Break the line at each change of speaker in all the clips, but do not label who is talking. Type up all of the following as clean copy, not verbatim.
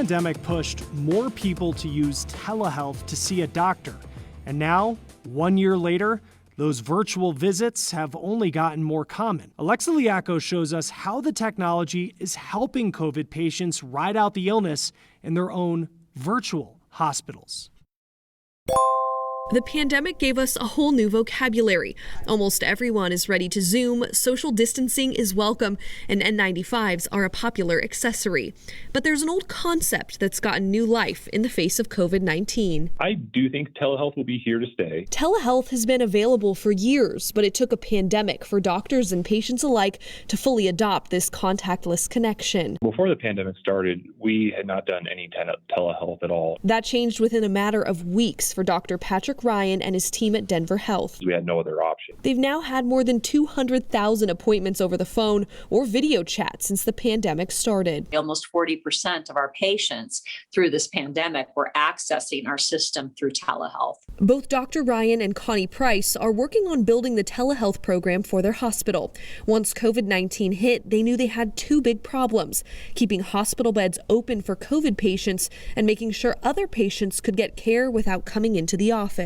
pandemic pushed more people to use telehealth to see a doctor. And now, 1 year later, those virtual visits have only gotten more common. Alexa Liacco shows us how the technology is helping COVID patients ride out the illness in their own virtual hospitals.
The pandemic gave us a whole new vocabulary. Almost everyone is ready to Zoom, social distancing is welcome, and N95s are a popular accessory. But there's an old concept that's gotten new life in the face of COVID-19.
I do think telehealth will be here to stay.
Telehealth has been available for years, but it took a pandemic for doctors and patients alike to fully adopt this contactless connection.
Before the pandemic started, we had not done any telehealth at all.
That changed within a matter of weeks for Dr. Patrick Ryan and his team at Denver Health.
We had no other option.
They've now had more than 200,000 appointments over the phone or video chat since the pandemic started.
Almost 40% of our patients through this pandemic were accessing our system through telehealth.
Both Dr. Ryan and Connie Price are working on building the telehealth program for their hospital. Once COVID-19 hit, they knew they had two big problems: keeping hospital beds open for COVID patients and making sure other patients could get care without coming into the office.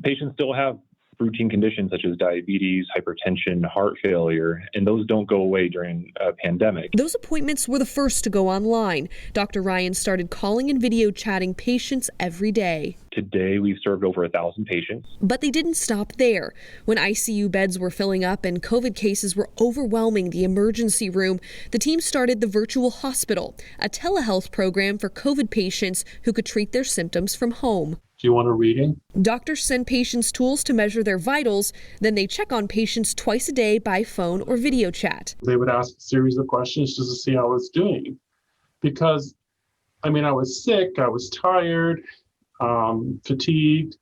Patients still have routine conditions such as diabetes, hypertension, heart failure, and those don't go away during a pandemic.
Those appointments were the first to go online. Dr. Ryan started calling and video chatting patients every day.
Today, we've served over 1,000 patients.
But they didn't stop there. When ICU beds were filling up and COVID cases were overwhelming the emergency room, the team started the Virtual Hospital, a telehealth program for COVID patients who could treat their symptoms from home.
Do you want a reading?
Doctors send patients tools to measure their vitals, then they check on patients twice a day by phone or video chat.
They would ask a series of questions just to see how I was doing. Because, I was sick, I was tired, fatigued,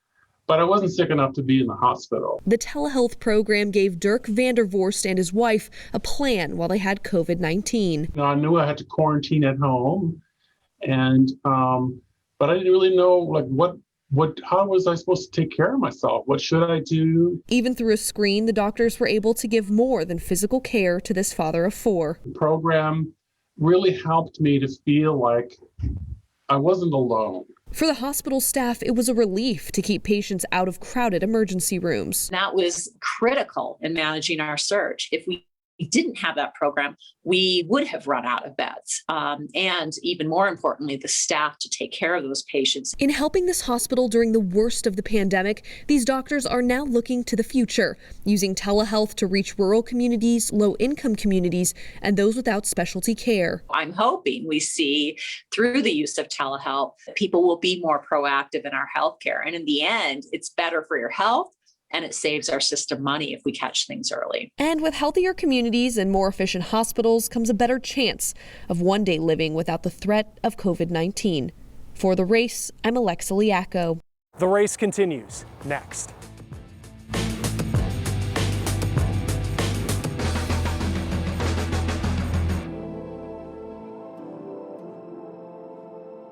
but I wasn't sick enough to be in the hospital.
The telehealth program gave Dirk Vandervorst and his wife a plan while they had COVID-19.
I knew I had to quarantine at home, and but I didn't really know how was I supposed to take care of myself? What should I do?
Even through a screen, the doctors were able to give more than physical care to this father of four.
The program really helped me to feel like I wasn't alone.
For the hospital staff, it was a relief to keep patients out of crowded emergency rooms.
That was critical in managing our surge. If we didn't have that program, we would have run out of beds. And even more importantly, the staff to take care of those patients.
In helping this hospital during the worst of the pandemic, these doctors are now looking to the future, using telehealth to reach rural communities, low-income communities, and those without specialty care.
I'm hoping we see through the use of telehealth, people will be more proactive in our healthcare. And in the end, it's better for your health, and it saves our system money if we catch things early.
And with healthier communities and more efficient hospitals comes a better chance of one day living without the threat of COVID-19. For The Race, I'm Alexa Liacco.
The race continues next.